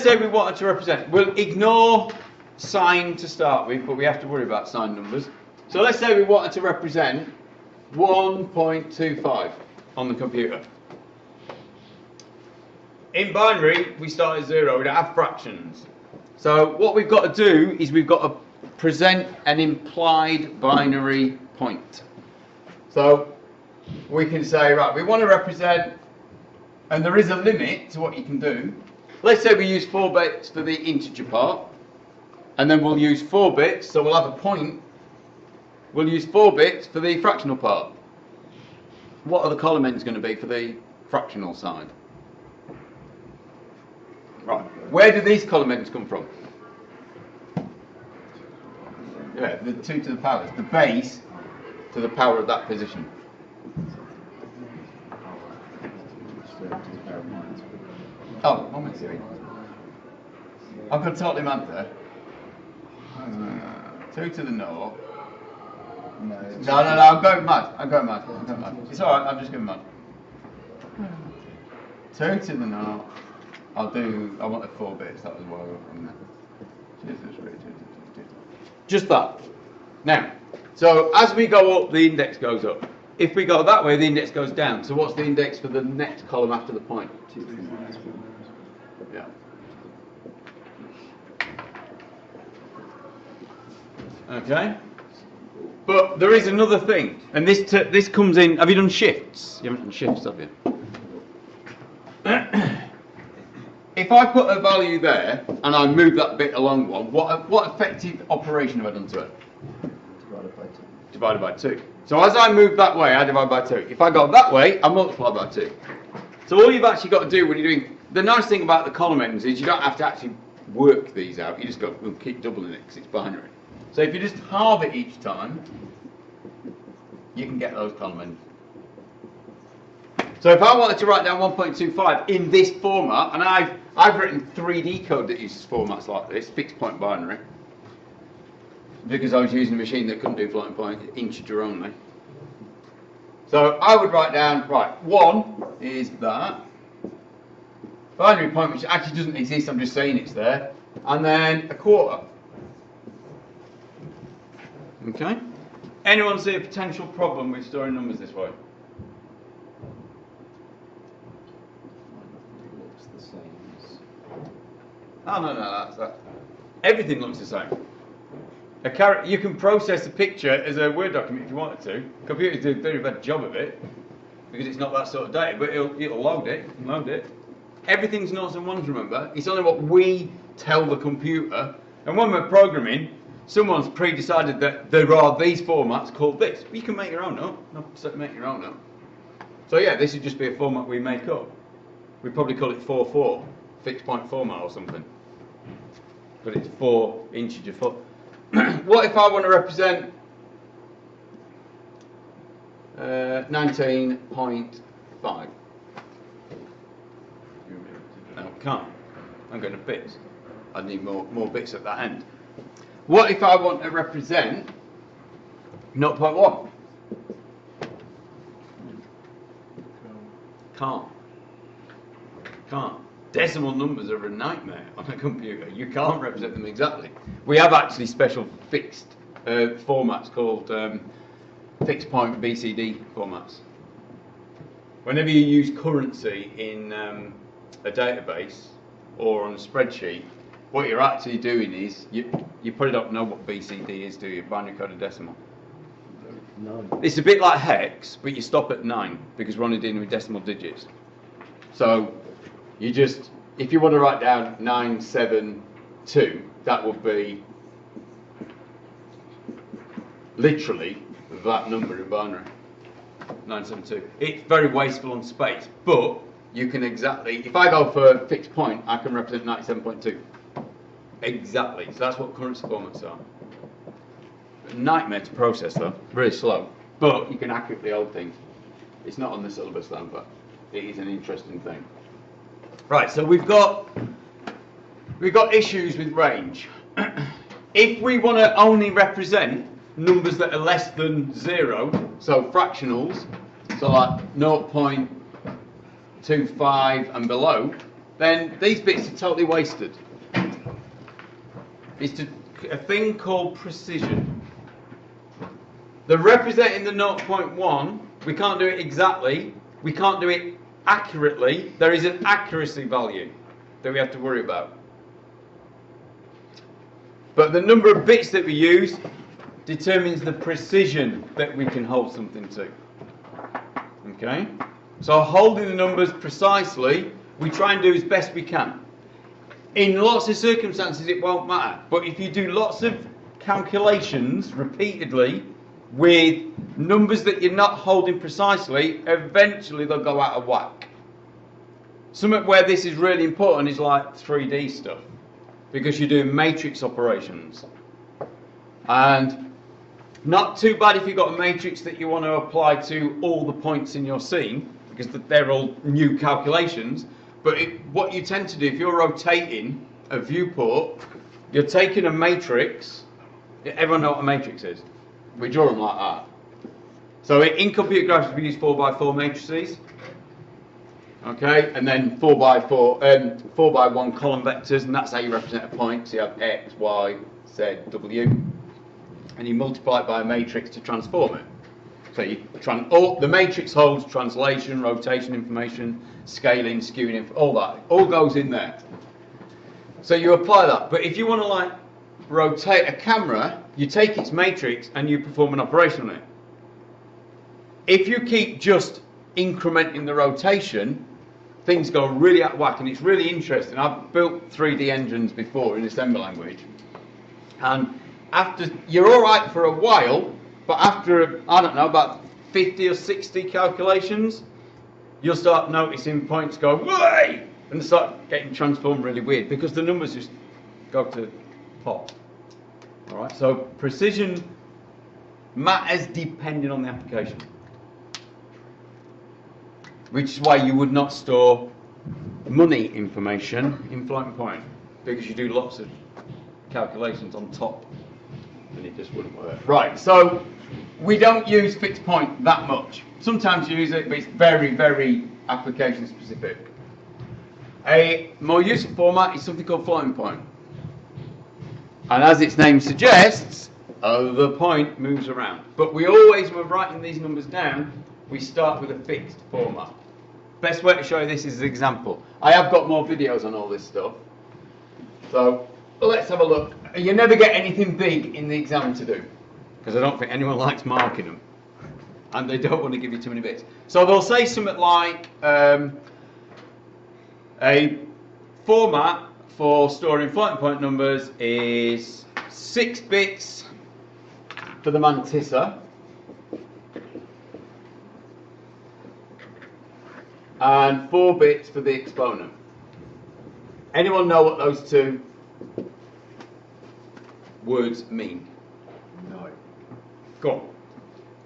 say we wanted to represent, we'll ignore sign to start with, but we have to worry about sign numbers. So let's say we wanted to represent 1.25 on the computer. In binary, we start at 0, we don't have fractions. So what we've got to do is we've got to present an implied binary point. So we can say, right, we want to represent, and there is a limit to what you can do. Let's say we use 4 bits for the integer part, and then we'll use 4 bits, so we'll have a point. We'll use 4 bits for the fractional part. What are the column ends going to be for the fractional side? Right, where do these column ends come from? Yeah, the 2 to the power. It's the base to the power of that position. Oh, what am I doing? I've got totally mad there. 2 to the naught. No, I'm going mad. I'm going mad. It's alright, I'm just going mad. 2 to the naught. I wanted 4 bits, that was why I wrote from there. Just that. Now, so as we go up, the index goes up. If we go that way, the index goes down. So what's the index for the next column after the point? 2, 3, 4. Yeah. Okay. But there is another thing, and this comes in. Have you done shifts? You haven't done shifts, have you? If I put a value there and I move that bit along one, what effective operation have I done to it? Divided by 2. So as I move that way, I divide by 2. If I go that way, I multiply by 2. So all you've actually got to do when you're doing, the nice thing about the column ends is you don't have to actually work these out. You just go, we'll keep doubling it because it's binary. So if you just halve it each time, you can get those column ends. So if I wanted to write down 1.25 in this format, and I've written 3D code that uses formats like this, fixed point binary, because I was using a machine that couldn't do floating point, integer only. So I would write down, right, 1 is that, binary point which actually doesn't exist, I'm just saying it's there, and then a quarter. Okay? Anyone see a potential problem with storing numbers this way? Oh, no, that's everything looks the same. You can process a picture as a Word document if you wanted to. Computers do a very bad job of it because it's not that sort of data, but it'll load it. Everything's noughts and ones, remember. It's only what we tell the computer. And when we're programming, someone's pre-decided that there are these formats called this. You can make your own up. Make your own up. So yeah, this would just be a format we make up. We'd probably call it 4.4, fixed point format or something. But it's 4 integer. What if I want to represent 19.5? No, can't. I'm going to bits. I need more bits at that end. What if I want to represent 0.1? Can't. Decimal numbers are a nightmare on a computer. You can't represent them exactly. We have actually special fixed formats called fixed point Bcd formats. Whenever you use currency in a database or on a spreadsheet, what you're actually doing is you probably don't know what BCD is, do you? Binary coded decimal. No. It's a bit like hex, but you stop at 9 because we're only dealing with decimal digits. So you just, if you want to write down 972, that would be literally that number in binary. 972. It's very wasteful on space, but you can exactly, if I go for a fixed point, I can represent 97.2. Exactly. So that's what currency formats are. A nightmare to process though, very slow. But you can accurately hold things. It's not on the syllabus though, but it is an interesting thing. Right, so we've got issues with range. If we want to only represent numbers that are less than 0, so fractionals, so like 0.25 and below, then these bits are totally wasted. It's a thing called precision. The representing the 0.1, we can't do it exactly, we can't do it accurately. There is an accuracy value that we have to worry about. But the number of bits that we use determines the precision that we can hold something to. Okay? So holding the numbers precisely, we try and do as best we can. In lots of circumstances it won't matter, but if you do lots of calculations repeatedly with numbers that you're not holding precisely, eventually they'll go out of whack. Something where this is really important is like 3D stuff, because you're doing matrix operations. And not too bad if you've got a matrix that you want to apply to all the points in your scene, because they're all new calculations. But what you tend to do, if you're rotating a viewport, you're taking a matrix. Everyone know what a matrix is? We draw them like that. So in computer graphics we use 4x4 matrices. Okay, and then 4x1 column vectors, and that's how you represent a point. So you have X, Y, Z, W, and you multiply it by a matrix to transform it. So the matrix holds translation, rotation information, scaling, skewing, all that. All goes in there. So you apply that. But if you want to like rotate a camera, you take its matrix and you perform an operation on it. If you keep just incrementing the rotation, things go really out of whack, and it's really interesting. I've built 3D engines before in assembly language, and after you're all right for a while, but after, I don't know, about 50 or 60 calculations, you'll start noticing points go way and start getting transformed really weird, because the numbers just go to pop. All right, so precision matters depending on the application, which is why you would not store money information in floating point, because you do lots of calculations on top and it just wouldn't work. Right, so we don't use fixed point that much. Sometimes you use it, but it's very, very application specific. A more useful format is something called floating point. And as its name suggests, the point moves around. But we always, when we're writing these numbers down, we start with a fixed format. Best way to show you this is an example. I have got more videos on all this stuff. So let's have a look. You never get anything big in the exam to do, because I don't think anyone likes marking them, and they don't want to give you too many bits. So they'll say something like a format for storing floating point numbers is 6 bits for the Mantissa and 4 bits for the Exponent. Anyone know what those two words mean? No. Go on.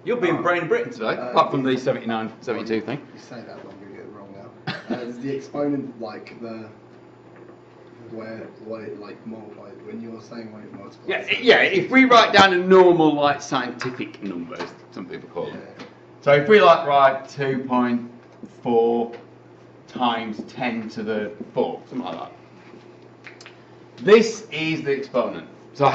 You're being brain Britain today, apart from the 79, 72 thing. You say that, but I'm going to get it wrong now. Is the Exponent like where it like multiplies, when you're saying when it multiplies? Yeah, if we write down a normal like scientific number, as some people call it. So if we like write 2.4 times 10 to the 4, something like that. This is the exponent. So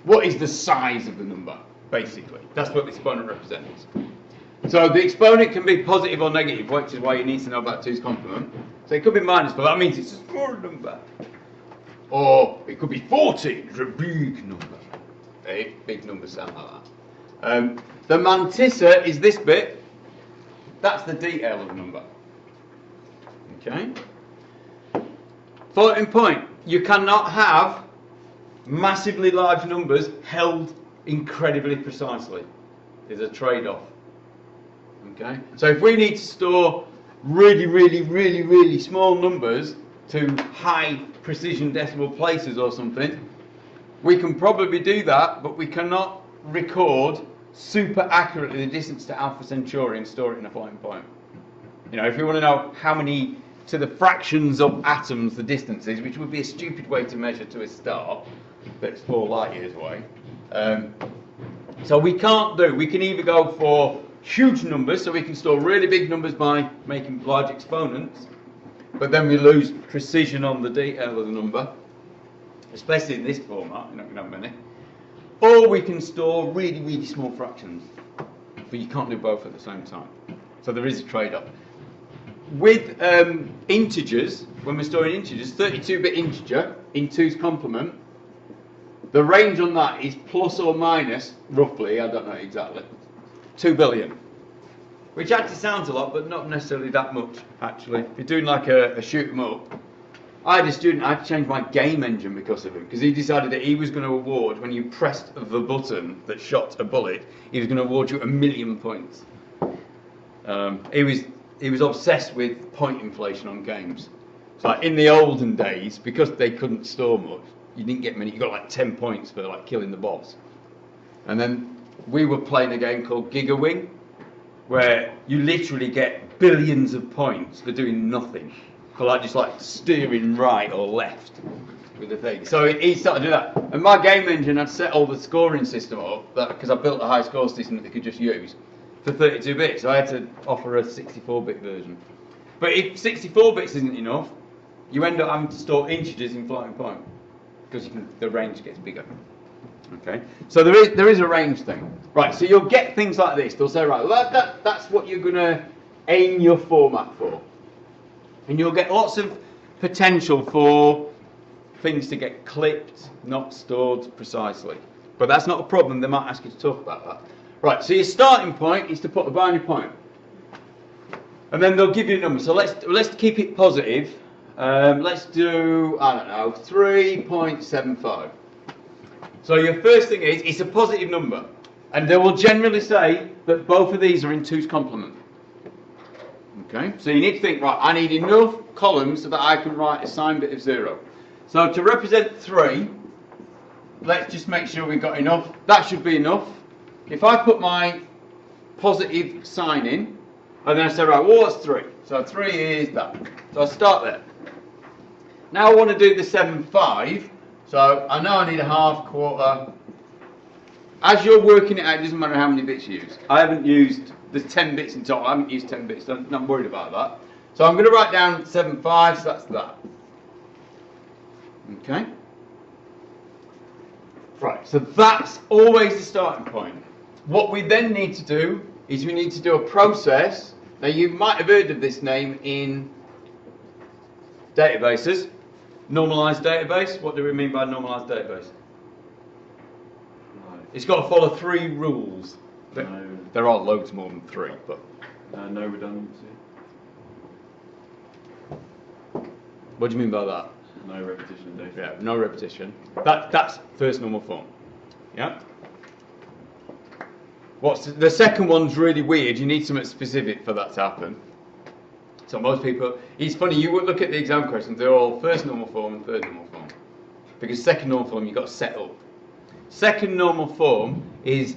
what is the size of the number, basically? That's what the exponent represents. So the exponent can be positive or negative, which is why you need to know about 2's complement. So it could be minus, but that means it's a small number. Or it could be 40, it's a big number. Big numbers sound like that. The Mantissa is this bit. That's the detail of the number. Okay? Floating point. You cannot have massively large numbers held incredibly precisely. There's a trade-off. Okay? So if we need to store really small numbers to high precision decimal places or something, we can probably do that, but we cannot record super accurately the distance to Alpha Centauri and store it in a floating point. You know, if you want to know how many to the fractions of atoms the distance is, which would be a stupid way to measure to a star that's 4 light years away. So we can either go for huge numbers, so we can store really big numbers by making large exponents, but then we lose precision on the detail of the number, especially in this format, you're not going to have many. Or we can store really, really small fractions, but you can't do both at the same time. So there is a trade-off. With integers, when we're storing integers, 32-bit integer in 2's complement, the range on that is plus or minus, roughly, I don't know exactly, 2 billion. Which actually sounds a lot, but not necessarily that much, actually. If you're doing like a shoot 'em up, I had a student, I had to change my game engine because of him, because he decided that he was going to award, when you pressed the button that shot a bullet, he was going to award you 1,000,000 points. He was obsessed with point inflation on games. So like in the olden days, because they couldn't store much, you didn't get many, you got like 10 points for like killing the boss. And then we were playing a game called Gigawing, where you literally get billions of points for doing nothing. For like just like steering right or left with the thing. So he started to do that. And my game engine had set all the scoring system up, because I built a high score system that they could just use, for 32 bits. So I had to offer a 64-bit version. But if 64 bits isn't enough, you end up having to store integers in floating point, because the range gets bigger. Okay, so there is a range thing. Right, so you'll get things like this. They'll say, right, well, that's what you're going to aim your format for. And you'll get lots of potential for things to get clipped, not stored precisely. But that's not a problem. They might ask you to talk about that. Right, so your starting point is to put a binary point. And then they'll give you a number. So let's keep it positive. Let's do, I don't know, 3.75. So your first thing is, it's a positive number. And they will generally say that both of these are in 2's complement. Okay, so you need to think, right, I need enough columns so that I can write a signed bit of 0. So to represent 3, let's just make sure we've got enough. That should be enough. If I put my positive sign in, and then I say, right, well, what's 3? So 3 is that. So I start there. Now I want to do the 7.5. So I know I need a half, quarter. As you're working it out, it doesn't matter how many bits you use. I haven't used, there's 10 bits in total. I haven't used 10 bits, so I'm not worried about that. So I'm going to write down 7.5, so that's that. Okay? Right, so that's always the starting point. What we then need to do is we need to do a process. Now you might have heard of this name in databases. Normalized database. What do we mean by normalized database? No. It's got to follow 3 rules. No. There are loads more than 3, but No redundancy. what do you mean by that? No repetition of data. Yeah, no repetition. That's first normal form. Yeah. The second one's really weird. You need something specific for that to happen. So most people, it's funny, you would look at the exam questions, they're all first normal form and third normal form. Because second normal form you've got to set up. Second normal form is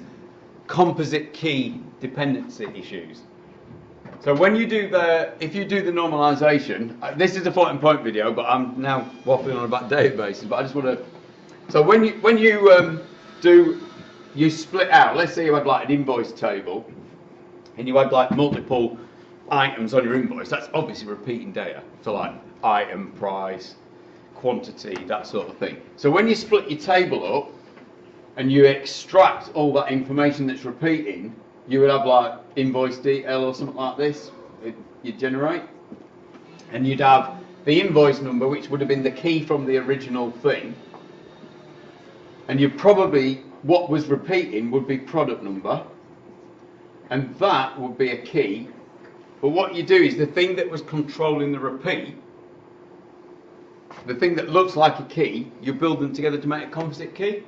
composite key dependency issues. So when you do if you do the normalization, this is a floating point video, but I'm now waffling on about databases, but I just want to, so when you split out, let's say you had like an invoice table, and you had like multiple items on your invoice, that's obviously repeating data. So like item, price, quantity, that sort of thing. So when you split your table up and you extract all that information that's repeating, you would have like invoice detail or something like this, you'd generate. And you'd have the invoice number, which would have been the key from the original thing. And you probably, what was repeating would be product number. And that would be a key. But what you do is the thing that was controlling the repeat, the thing that looks like a key, you build them together to make a composite key.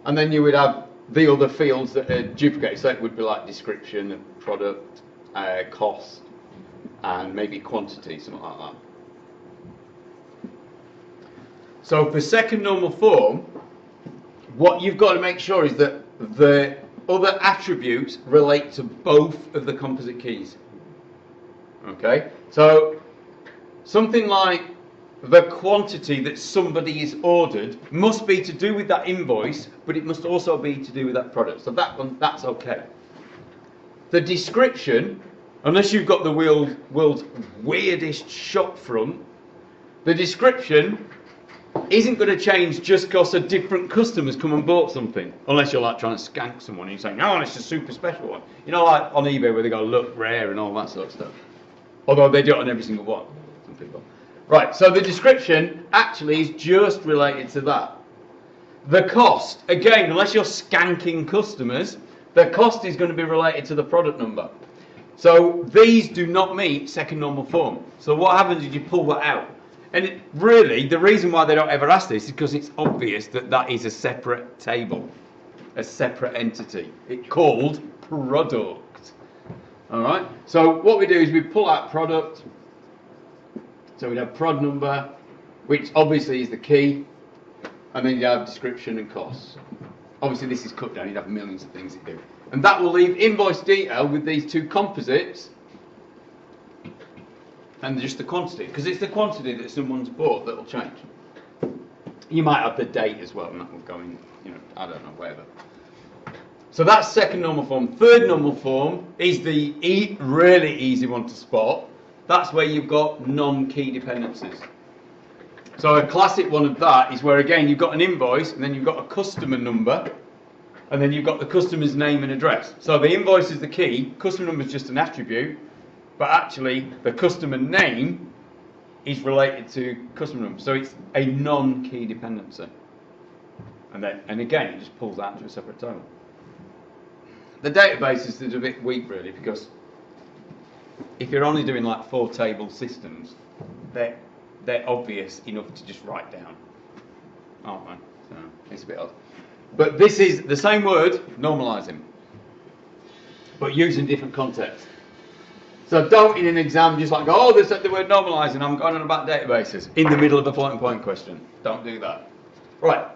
And then you would have the other fields that are duplicated. So it would be like description, product, cost, and maybe quantity, something like that. So for second normal form, what you've got to make sure is that the other attributes relate to both of the composite keys. Okay, so something like the quantity that somebody is ordered must be to do with that invoice, but it must also be to do with that product. So that one, that's okay. The description unless you've got the world's weirdest shop front, the description isn't going to change just because a different customer's come and bought something. Unless you're like trying to skank someone and you're saying, no, it's a super special one. You know, like on eBay where they go, look rare and all that sort of stuff. Although they do it on every single one, some people. Right, so the description actually is just related to that. The cost, again, unless you're skanking customers, the cost is going to be related to the product number. So these do not meet second normal form. So what happens is you pull that out. And really, the reason why they don't ever ask this is because it's obvious that that is a separate table, a separate entity. It's called product. All right. So what we do is we pull out product. So we'd have prod number, which obviously is the key, and then you have description and costs. Obviously, this is cut down. You'd have millions of things to do, and that will leave invoice detail with these two composites. And just the quantity, because it's the quantity that someone's bought that will change. You might have the date as well, and that will go in, you know, I don't know, whatever. So that's second normal form. Third normal form is the really easy one to spot. That's where you've got non-key dependencies. So a classic one of that is where, again, you've got an invoice, and then you've got a customer number, and then you've got the customer's name and address. So the invoice is the key, customer number is just an attribute, but actually the customer name is related to customer number. So it's a non-key dependency. And again, it just pulls that into a separate table. The database is a bit weak, really, because if you're only doing like 4 table systems, they're obvious enough to just write down, aren't they? So it's a bit odd. But this is the same word, normalising, but using different context. So don't in an exam just like go, oh, they said the word normalising, I'm going on about databases in the middle of a floating point question. Don't do that. Right.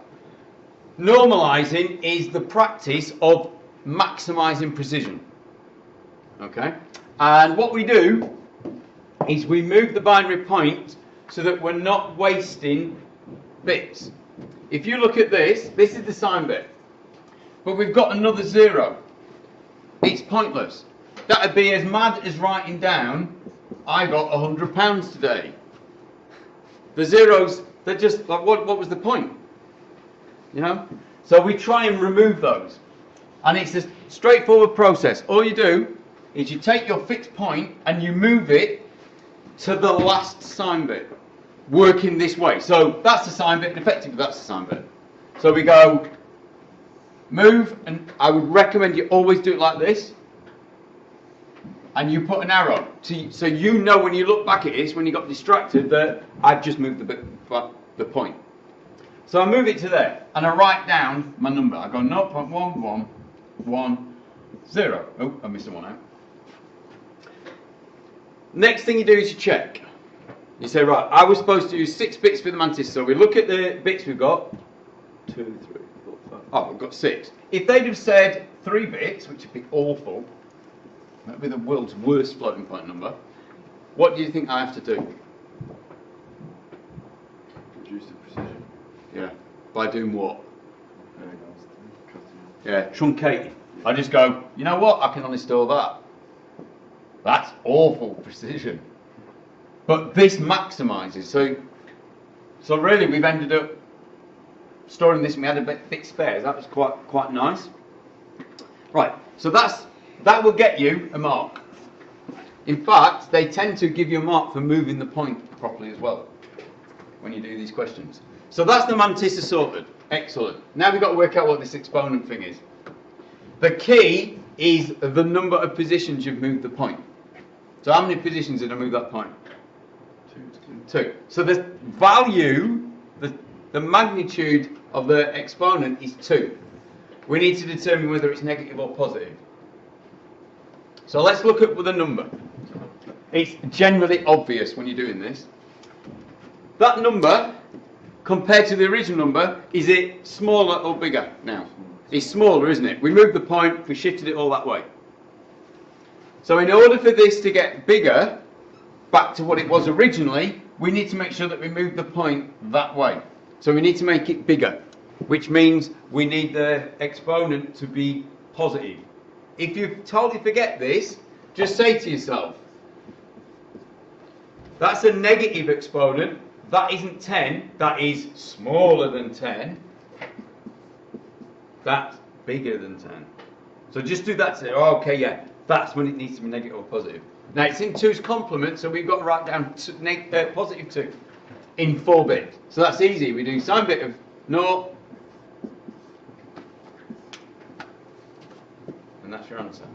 Normalising is the practice of maximising precision. Okay? And what we do is we move the binary point so that we're not wasting bits. If you look at this is the sign bit. But we've got another 0. It's pointless. That would be as mad as writing down, I got £100 today. The zeros, they're just like, what was the point? You know? So we try and remove those. And it's a straightforward process. All you do is you take your fixed point and you move it to the last sign bit, working this way. So that's the sign bit, and effectively that's the sign bit. So we go move, and I would recommend you always do it like this. And you put an arrow, so you know when you look back at it, when you got distracted, that I've just moved the point. So I move it to there, and I write down my number. I go 0.1110. Oh, I missed one out. Next thing you do is you check. You say, right, I was supposed to use 6 bits for the Mantissa. So we look at the bits we've got. 2, 3, 4, 5. Oh, we've got 6. If they'd have said 3 bits, which would be awful, that would be the world's worst floating point number. What do you think I have to do? Reduce the precision. Yeah. By doing what? Yeah, truncate. I just go, you know what? I can only store that. That's awful precision. But this maximises. So really we've ended up storing this, and we had a bit spares. That was quite nice. Right, so that will get you a mark. In fact, they tend to give you a mark for moving the point properly as well when you do these questions. So that's the Mantissa sorted. Excellent. Now we've got to work out what this exponent thing is. The key is the number of positions you've moved the point. So how many positions did I move that point? 2. So the value, the magnitude of the exponent is 2. We need to determine whether it's negative or positive. So let's look at the number. It's generally obvious when you're doing this. That number, compared to the original number, is it smaller or bigger now? It's smaller, isn't it? We moved the point, we shifted it all that way. So in order for this to get bigger, back to what it was originally, we need to make sure that we move the point that way. So we need to make it bigger, which means we need the exponent to be positive. If you totally forget this, just say to yourself, that's a negative exponent. That isn't 10. That is smaller than 10. That's bigger than 10. So just do that. Say, oh, okay, yeah, that's when it needs to be negative or positive. Now it's in 2's complement, so we've got to write down positive 2 in 4 bits. So that's easy. We do sine bit of 0, and that's your answer.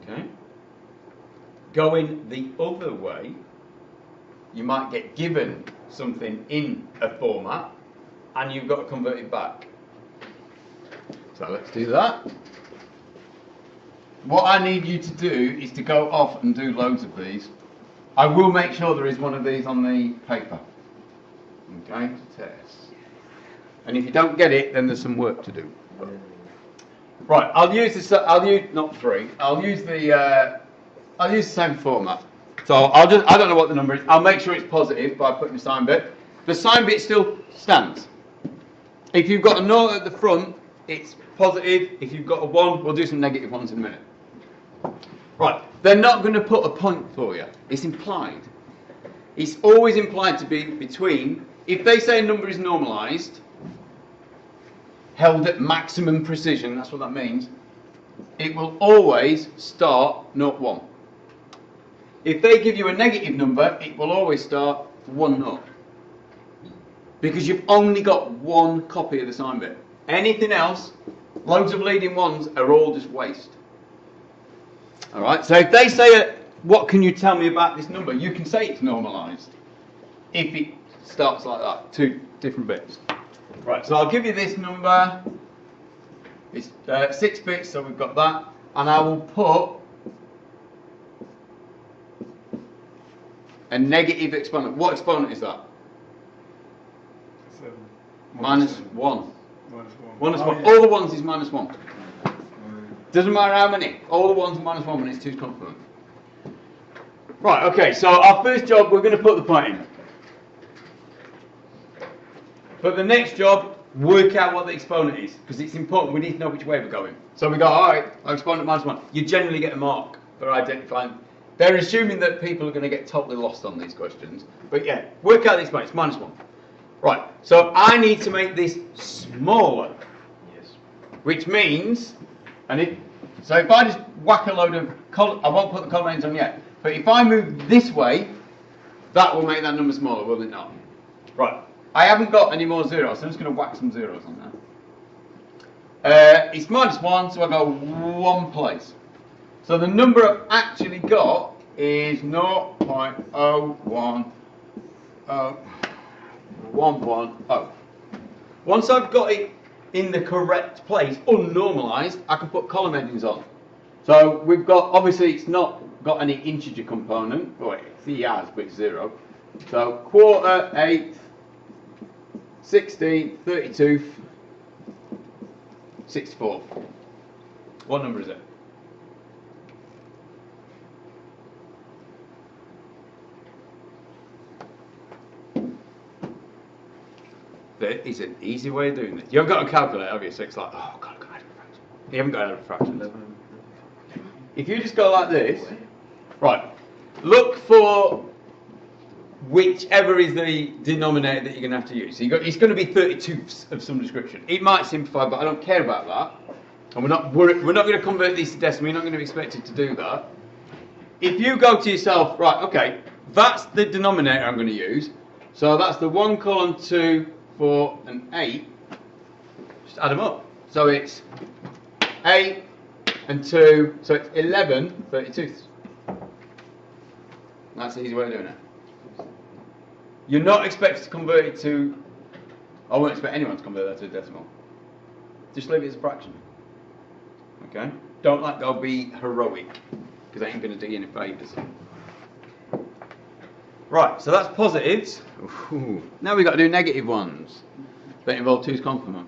Okay. Going the other way, you might get given something in a format, and you've got to convert it back. So let's do that. What I need you to do is to go off and do loads of these. I will make sure there is one of these on the paper. Okay, to test. And if you don't get it, then there's some work to do. Right, I'll use this. I'll use not 3. I'll use the same format. So I don't know what the number is. I'll make sure it's positive by putting the sign bit. The sign bit still stands. If you've got a 0 at the front, it's positive. If you've got a 1, we'll do some negative ones in a minute. Right, they're not going to put a point for you. It's implied. It's always implied to be between. If they say a number is normalised, held at maximum precision, that's what that means, it will always start 0, 1. If they give you a negative number, it will always start 1, 0. Because you've only got one copy of the sign bit. Anything else, loads of leading ones, are all just waste. Alright, so if they say, what can you tell me about this number? You can say it's normalised. If it starts like that, 2 different bits. Right, so I'll give you this number. It's 6 bits, so we've got that. And I will put a negative exponent. What exponent is that? 7. Minus 1. Minus 1. Minus 1. Yeah. All the ones is minus 1. Doesn't matter how many. All the ones are minus 1 when it's 2's complement. Right, okay, so our first job, we're going to put the point in. But the next job, work out what the exponent is, because it's important. We need to know which way we're going. So we go, alright, our exponent minus 1. You generally get a mark for identifying. They're assuming that people are going to get totally lost on these questions. But yeah, work out the exponent. It's minus 1. Right, so I need to make this smaller. Yes. Which means, so if I just whack a load of, I won't put the column names on yet, but if I move this way, that will make that number smaller, will it not? Right, I haven't got any more zeros, so I'm just going to whack some zeros on there. It's minus 1, so I go 1 place. So the number I've actually got is 0.0110. Once I've got it in the correct place, unnormalised, I can put column headings on. So we've got, obviously it's not got any integer component, or it has, but it's 0. So quarter, eighth, 16th, 32th, 64th. What number is it? There is an easy way of doing this. You haven't got a calculator, have you? So it's like, oh, God, I've got to add a fraction. You haven't got to add a fraction. If you just go like this, right, look for whichever is the denominator that you're going to have to use. So it's going to be 32 of some description. It might simplify, but I don't care about that. And we're not going to convert these to decimal. You're not going to be expected to do that. If you go to yourself, right, okay, that's the denominator I'm going to use. So that's the 1, 2, 4, and 8. Just add them up. So it's 8 and 2, so it's 11 32ths. That's the easy way of doing it. You're not expected to convert it to, I won't expect anyone to convert that to a decimal. Just leave it as a fraction. Okay? Don't let go be heroic, because that ain't going to do you any favours. Right, so that's positives. Ooh. Now we've got to do negative ones that involve 2's complement.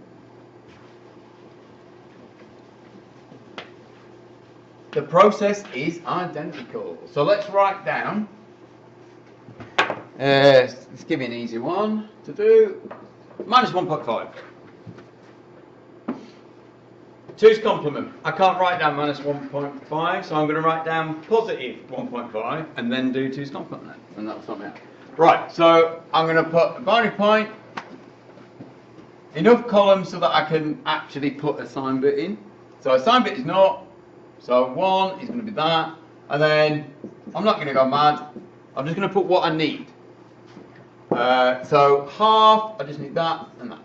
The process is identical. So let's write down, let's give you an easy one to do, minus 1.5. Two's complement. I can't write down minus 1.5, so I'm going to write down positive 1.5 and then do two's complement then. And that's not me. Right, so I'm going to put a binary point, enough columns so that I can actually put a sign bit in. So a sign bit is 0, so 1 is going to be that, and then I'm not going to go mad, I'm just going to put what I need. So half, I just need that and that.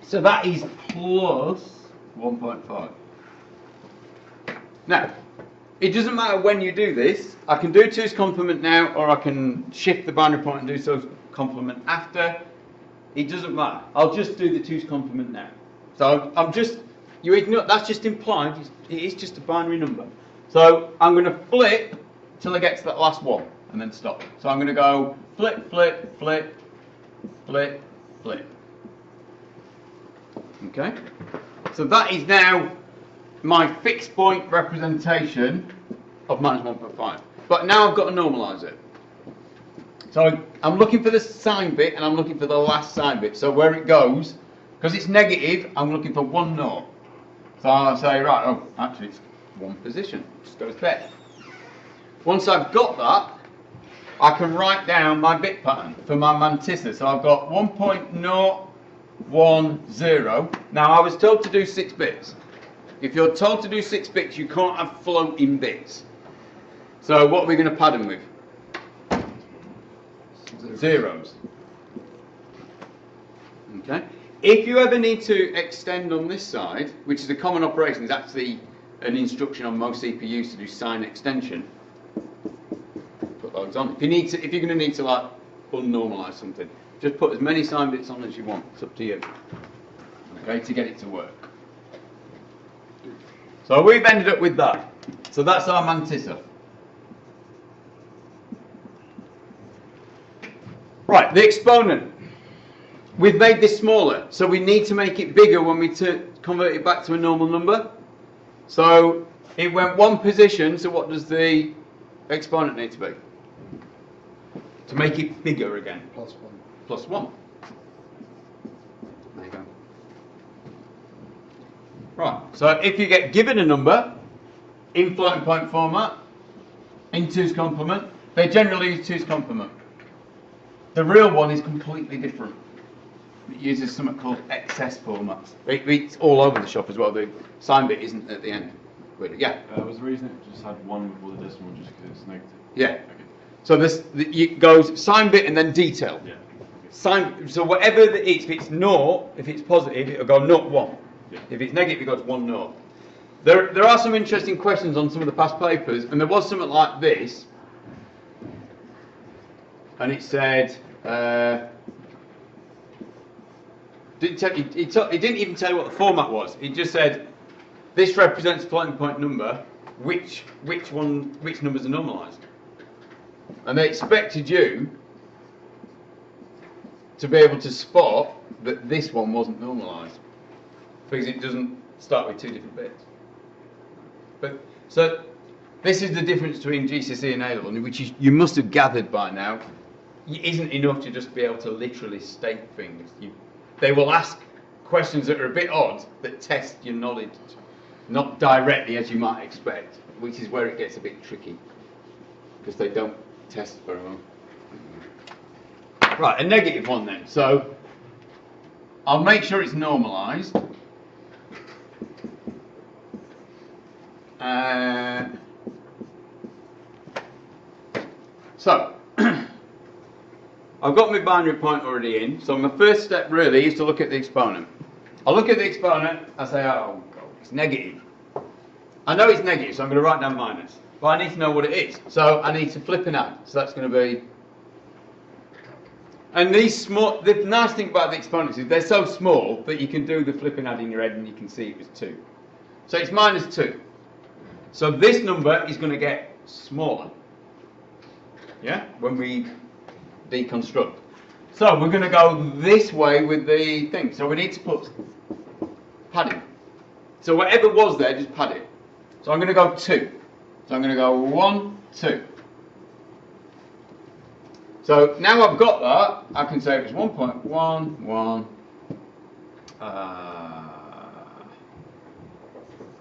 So that is plus 1.5. Now, it doesn't matter when you do this. I can do two's complement now, or I can shift the binary point and do two's complement after. It doesn't matter. I'll just do the two's complement now. So I'm just, you ignore, that's just implied. It is just a binary number. So I'm going to flip till I get to that last one and then stop. So I'm going to go flip, flip, flip, flip, flip. Okay, so that is now my fixed point representation of minus 1.5. But now I've got to normalise it. So I'm looking for the sign bit and I'm looking for the last sign bit. So where it goes, because it's negative, I'm looking for 1 0. So I'll say, right, oh, actually it's one position, just goes there. Once I've got that, I can write down my bit pattern for my Mantissa. So I've got 1.0. 1, 0. Now I was told to do 6 bits. If you're told to do 6 bits, you can't have floating bits. So what are we going to pad them with? Zeros. Okay. If you ever need to extend on this side, which is a common operation, it's actually an instruction on most CPUs to do sign extension. Put those on. If you're going to need to like unnormalize something, just put as many sign bits on as you want. It's up to you. Okay, to get it to work. So we've ended up with that. So that's our Mantissa. Right, the exponent. We've made this smaller, so we need to make it bigger when we convert it back to a normal number. So it went one position, so what does the exponent need to be? To make it bigger again. Plus 1. Plus 1. There you go. Right, so if you get given a number in floating point format, in two's complement, they generally use two's complement. The real one is completely different. It uses something called excess formats. It's all over the shop as well. The sign bit isn't at the end. Yeah. Was the reason it just had 1 before the decimal just because it's negative? Yeah. Okay. So it goes sign bit and then detail. Yeah. Sign, so whatever it is, if it's 0, if it's positive, it'll go 0, 1. Yeah. If it's negative, it goes 1, 0. There are some interesting questions on some of the past papers, and there was something like this, and it said, it didn't even tell you what the format was. It just said, this represents a floating point number. Which numbers are normalised? And they expected you to be able to spot that this one wasn't normalised because it doesn't start with 2 different bits. But so this is the difference between GCSE and A-level, which you must have gathered by now. It isn't enough to just be able to literally state things. They will ask questions that are a bit odd that test your knowledge, not directly as you might expect, which is where it gets a bit tricky because they don't test very well. Right, a negative one then. So I'll make sure it's normalised. So I've got my binary point already in. So my first step really is to look at the exponent. I look at the exponent, I say, oh God, it's negative. I know it's negative, so I'm going to write down minus. But I need to know what it is. So I need to flip and add. So that's going to be... And these small... The nice thing about the exponents is they're so small that you can do the flip and add in your head and you can see it was 2. So it's minus 2. So this number is going to get smaller. Yeah? When we deconstruct. So we're going to go this way with the thing. So we need to put padding. So whatever was there, just pad it. So I'm going to go 2. So I'm going to go 1, 2. So now I've got that, I can say it was 1.11.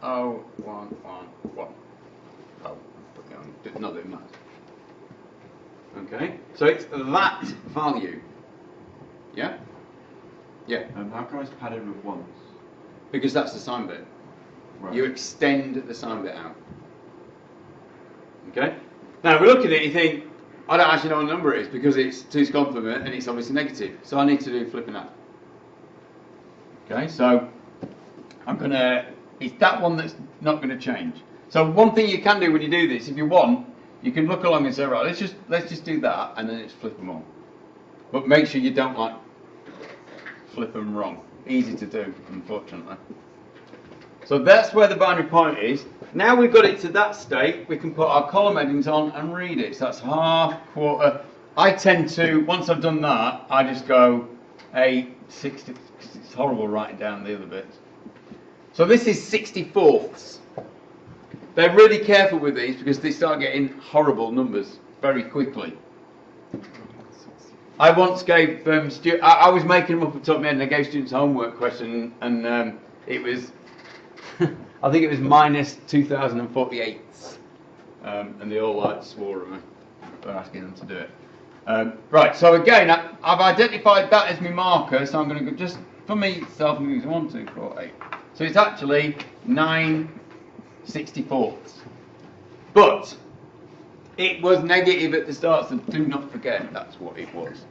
0.0111. Oh, not doing that. Okay, so it's that value. Yeah? Yeah. How come it's padded with ones? Because that's the sign bit. Right. You extend the sign bit out. Okay? Now, we look at it, you think, I don't actually know what number it is because it's 2's complement and it's obviously negative. So I need to do flipping that. Okay, so I'm going to, it's that one that's not going to change. So one thing you can do when you do this, if you want, you can look along and say, right, let's just do that and then it's flip them all. But make sure you don't like flip them wrong. Easy to do, unfortunately. So that's where the binary point is. Now we've got it to that state, we can put our column headings on and read it. So that's half, quarter. I tend to, once I've done that, I just go 8, 60, because it's horrible writing down the other bits. So this is 64ths. They're really careful with these because they start getting horrible numbers very quickly. I once gave I was making them up at the top of my head and I gave students a homework question and it was I think it was minus 2048 and they all like swore at me for asking them to do it. Right, so again I've identified that as my marker, so I'm going to go just for myself I'm going to use 1, 2, 4, 8. So it's actually 9/64. But it was negative at the start, so do not forget that's what it was.